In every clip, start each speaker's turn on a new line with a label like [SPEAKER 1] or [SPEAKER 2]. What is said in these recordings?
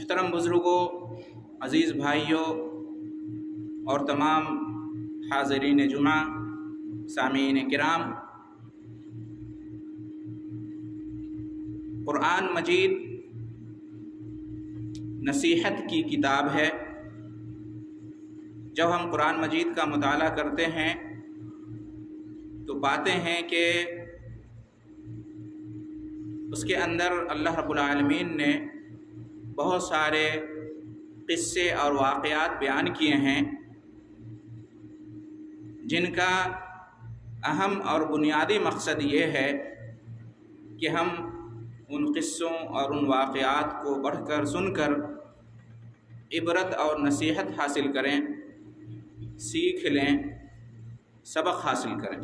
[SPEAKER 1] محترم بزرگوں، عزیز بھائیوں اور تمام حاضرین جمعہ، سامعین کرام، قرآن مجید نصیحت کی کتاب ہے۔ جب ہم قرآن مجید کا مطالعہ کرتے ہیں تو پاتے ہیں کہ اس کے اندر اللہ رب العالمین نے بہت سارے قصے اور واقعات بیان کیے ہیں جن کا اہم اور بنیادی مقصد یہ ہے کہ ہم ان قصوں اور ان واقعات کو پڑھ کر سن کر عبرت اور نصیحت حاصل کریں، سیکھ لیں، سبق حاصل کریں۔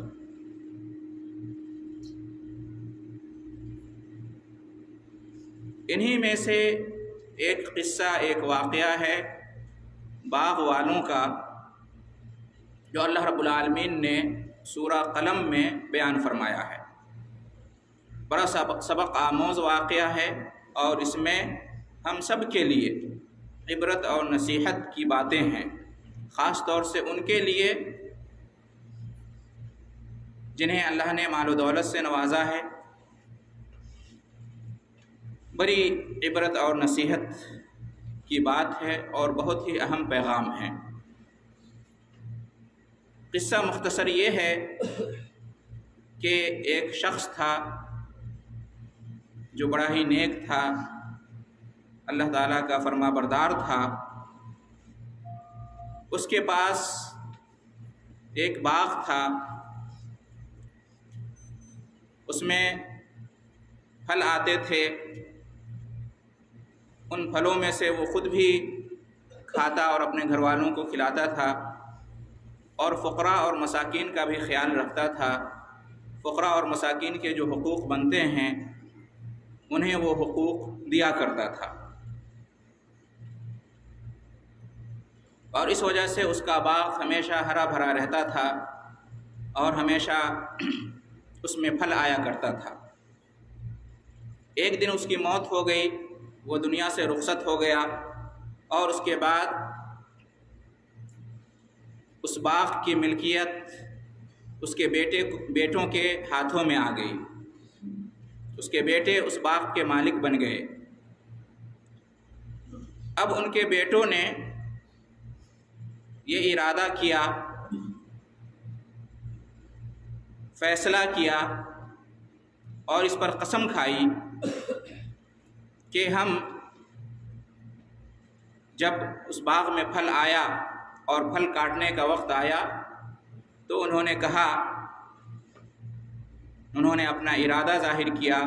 [SPEAKER 1] انہی میں سے ایک قصہ، ایک واقعہ ہے باغ والوں کا، جو اللہ رب العالمین نے سورہ قلم میں بیان فرمایا ہے۔ بڑا سبق آموز واقعہ ہے اور اس میں ہم سب کے لیے عبرت اور نصیحت کی باتیں ہیں، خاص طور سے ان کے لیے جنہیں اللہ نے مال و دولت سے نوازا ہے۔ بڑی عبرت اور نصیحت کی بات ہے اور بہت ہی اہم پیغام ہے۔ قصہ مختصر یہ ہے کہ ایک شخص تھا جو بڑا ہی نیک تھا، اللہ تعالیٰ کا فرما بردار تھا۔ اس کے پاس ایک باغ تھا، اس میں پھل آتے تھے، ان پھلوں میں سے وہ خود بھی کھاتا اور اپنے گھر والوں کو کھلاتا تھا، اور فقراء اور مساکین کا بھی خیال رکھتا تھا۔ فقراء اور مساکین کے جو حقوق بنتے ہیں انہیں وہ حقوق دیا کرتا تھا، اور اس وجہ سے اس کا باغ ہمیشہ ہرا بھرا رہتا تھا اور ہمیشہ اس میں پھل آیا کرتا تھا۔ ایک دن اس کی موت ہو گئی، وہ دنیا سے رخصت ہو گیا، اور اس کے بعد اس باغ کی ملکیت اس کے بیٹوں کے ہاتھوں میں آ گئی۔ اس کے بیٹے اس باغ کے مالک بن گئے۔ اب ان کے بیٹوں نے یہ ارادہ کیا، فیصلہ کیا اور اس پر قسم کھائی کہ ہم جب اس باغ میں پھل آیا اور پھل کاٹنے کا وقت آیا تو انہوں نے کہا، انہوں نے اپنا ارادہ ظاہر کیا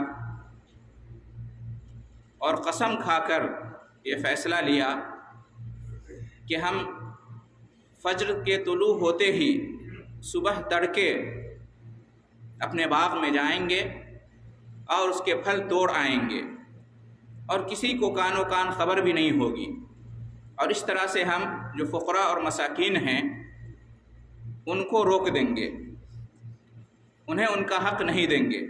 [SPEAKER 1] اور قسم کھا کر یہ فیصلہ لیا کہ ہم فجر کے طلوع ہوتے ہی صبح تڑکے اپنے باغ میں جائیں گے اور اس کے پھل توڑ آئیں گے، اور کسی کو کان و کان خبر بھی نہیں ہوگی، اور اس طرح سے ہم جو فقراء اور مساکین ہیں ان کو روک دیں گے، انہیں ان کا حق نہیں دیں گے۔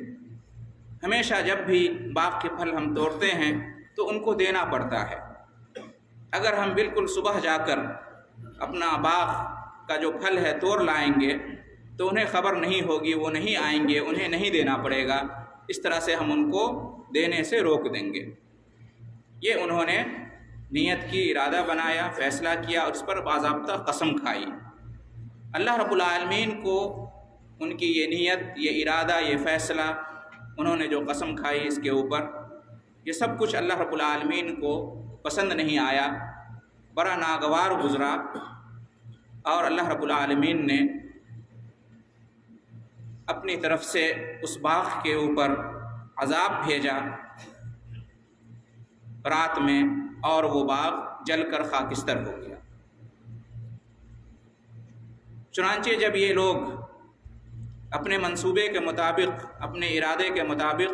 [SPEAKER 1] ہمیشہ جب بھی باغ کے پھل ہم توڑتے ہیں تو ان کو دینا پڑتا ہے۔ اگر ہم بالکل صبح جا کر اپنا باغ کا جو پھل ہے توڑ لائیں گے تو انہیں خبر نہیں ہوگی، وہ نہیں آئیں گے، انہیں نہیں دینا پڑے گا، اس طرح سے ہم ان کو دینے سے روک دیں گے۔ یہ انہوں نے نیت کی، ارادہ بنایا، فیصلہ کیا اور اس پر باضابطہ قسم کھائی۔ اللہ رب العالمین کو ان کی یہ نیت، یہ ارادہ، یہ فیصلہ، انہوں نے جو قسم کھائی اس کے اوپر، یہ سب کچھ اللہ رب العالمین کو پسند نہیں آیا، بڑا ناگوار گزرا، اور اللہ رب العالمین نے اپنی طرف سے اس باغ کے اوپر عذاب بھیجا رات میں، اور وہ باغ جل کر خاکستر ہو گیا۔ چنانچہ جب یہ لوگ اپنے منصوبے کے مطابق، اپنے ارادے کے مطابق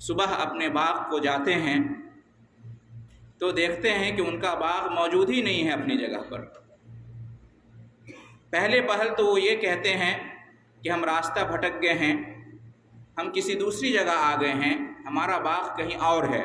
[SPEAKER 1] صبح اپنے باغ کو جاتے ہیں تو دیکھتے ہیں کہ ان کا باغ موجود ہی نہیں ہے اپنی جگہ پر۔ پہلے پہل تو وہ یہ کہتے ہیں کہ ہم راستہ بھٹک گئے ہیں، ہم کسی دوسری جگہ آ گئے ہیں، ہمارا باغ کہیں اور ہے۔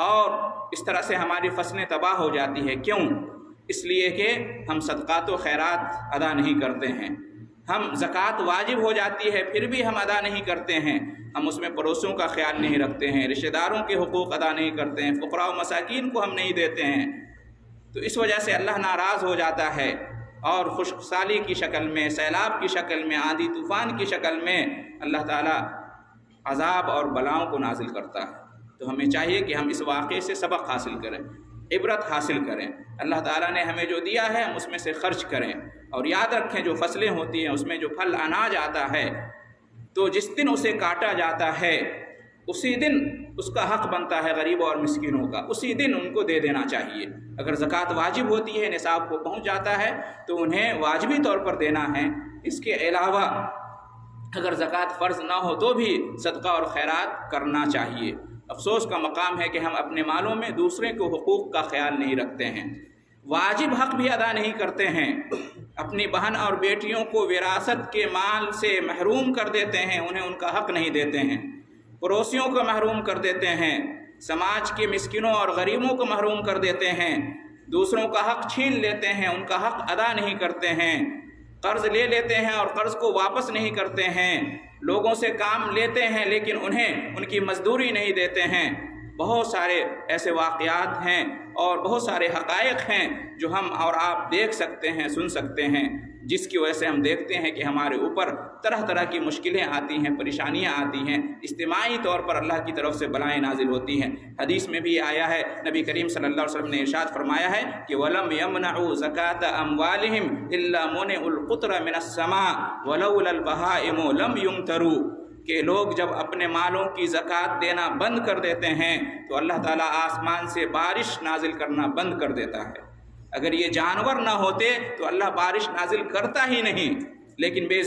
[SPEAKER 1] اور اس طرح سے ہماری فصلیں تباہ ہو جاتی ہے۔ کیوں؟ اس لیے کہ ہم صدقات و خیرات ادا نہیں کرتے ہیں۔ ہم زکوٰۃ واجب ہو جاتی ہے پھر بھی ہم ادا نہیں کرتے ہیں۔ ہم اس میں پڑوسیوں کا خیال نہیں رکھتے ہیں، رشتہ داروں کے حقوق ادا نہیں کرتے ہیں، فقراء و مساکین کو ہم نہیں دیتے ہیں۔ تو اس وجہ سے اللہ ناراض ہو جاتا ہے اور خشک سالی کی شکل میں، سیلاب کی شکل میں، آندھی طوفان کی شکل میں اللہ تعالیٰ عذاب اور بلاؤں کو نازل کرتا ہے۔ تو ہمیں چاہیے کہ ہم اس واقعے سے سبق حاصل کریں، عبرت حاصل کریں۔ اللہ تعالیٰ نے ہمیں جو دیا ہے ہم اس میں سے خرچ کریں، اور یاد رکھیں جو فصلیں ہوتی ہیں اس میں جو پھل اناج آتا ہے تو جس دن اسے کاٹا جاتا ہے اسی دن اس کا حق بنتا ہے غریبوں اور مسکینوں کا، اسی دن ان کو دے دینا چاہیے۔ اگر زکوٰۃ واجب ہوتی ہے، نصاب کو پہنچ جاتا ہے تو انہیں واجبی طور پر دینا ہے۔ اس کے علاوہ اگر زکوٰۃ فرض نہ ہو تو بھی صدقہ اور خیرات کرنا چاہیے۔ افسوس کا مقام ہے کہ ہم اپنے مالوں میں دوسرے کو حقوق کا خیال نہیں رکھتے ہیں، واجب حق بھی ادا نہیں کرتے ہیں، اپنی بہن اور بیٹیوں کو وراثت کے مال سے محروم کر دیتے ہیں، انہیں ان کا حق نہیں دیتے ہیں، پڑوسیوں کو محروم کر دیتے ہیں، سماج کے مسکینوں اور غریبوں کو محروم کر دیتے ہیں، دوسروں کا حق چھین لیتے ہیں، ان کا حق ادا نہیں کرتے ہیں، قرض لے لیتے ہیں اور قرض کو واپس نہیں کرتے ہیں، لوگوں سے کام لیتے ہیں لیکن انہیں ان کی مزدوری نہیں دیتے ہیں۔ بہت سارے ایسے واقعات ہیں اور بہت سارے حقائق ہیں جو ہم اور آپ دیکھ سکتے ہیں، سن سکتے ہیں، جس کی وجہ سے ہم دیکھتے ہیں کہ ہمارے اوپر طرح طرح کی مشکلیں آتی ہیں، پریشانیاں آتی ہیں، اجتماعی طور پر اللہ کی طرف سے بلائیں نازل ہوتی ہیں۔ حدیث میں بھی آیا ہے، نبی کریم صلی اللہ علیہ وسلم نے ارشاد فرمایا ہے کہ وَلَمْ يَمْنَعُوا زَكَاةَ أَمْوَالِهِمْ إِلَّا مُنِعُوا الْقُطْرَ مِنَ السَّمَاءِ وَلَوْلَا الْبَهَائِمُ لَمْ يُمْطَرُوا، کہ لوگ جب اپنے مالوں کی زکوٰۃ دینا بند کر دیتے ہیں تو اللہ تعالیٰ آسمان سے بارش نازل کرنا بند کر دیتا ہے۔ اگر یہ جانور نہ ہوتے تو اللہ بارش نازل کرتا ہی نہیں، لیکن بے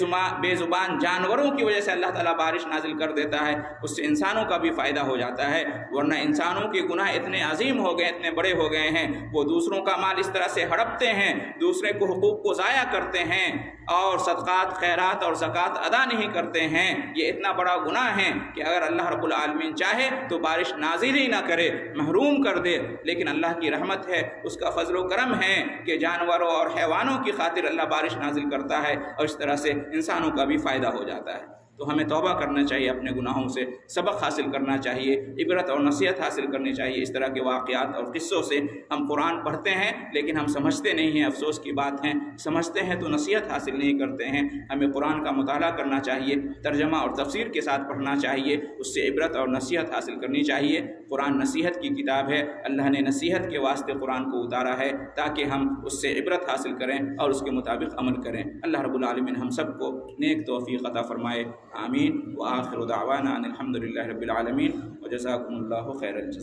[SPEAKER 1] زبان جانوروں کی وجہ سے اللہ تعالیٰ بارش نازل کر دیتا ہے، اس سے انسانوں کا بھی فائدہ ہو جاتا ہے۔ ورنہ انسانوں کے گناہ اتنے عظیم ہو گئے، اتنے بڑے ہو گئے ہیں، وہ دوسروں کا مال اس طرح سے ہڑپتے ہیں، دوسرے کو حقوق کو ضائع کرتے ہیں اور صدقات خیرات اور زکوٰۃ ادا نہیں کرتے ہیں۔ یہ اتنا بڑا گناہ ہے کہ اگر اللہ رب العالمین چاہے تو بارش نازل ہی نہ کرے، محروم کر دے، لیکن اللہ کی رحمت ہے، اس کا فضل و کرم ہے کہ جانوروں اور حیوانوں کی خاطر اللہ بارش نازل کرتا ہے اور اس طرح سے انسانوں کا بھی فائدہ ہو جاتا ہے۔ تو ہمیں توبہ کرنا چاہیے، اپنے گناہوں سے سبق حاصل کرنا چاہیے، عبرت اور نصیحت حاصل کرنی چاہیے۔ اس طرح کے واقعات اور قصوں سے ہم قرآن پڑھتے ہیں لیکن ہم سمجھتے نہیں ہیں، افسوس کی بات ہے، سمجھتے ہیں تو نصیحت حاصل نہیں کرتے ہیں۔ ہمیں قرآن کا مطالعہ کرنا چاہیے، ترجمہ اور تفسیر کے ساتھ پڑھنا چاہیے، اس سے عبرت اور نصیحت حاصل کرنی چاہیے۔ قرآن نصیحت کی کتاب ہے، اللہ نے نصیحت کے واسطے قرآن کو اتارا ہے تاکہ ہم اس سے عبرت حاصل کریں اور اس کے مطابق عمل کریں۔ اللہ رب العالمین ہم سب کو نیک توفیق عطا فرمائے، آمین۔ وآخر دعوانا ان الحمد للہ رب العالمین، وجزاکم اللہ خیر الجزا۔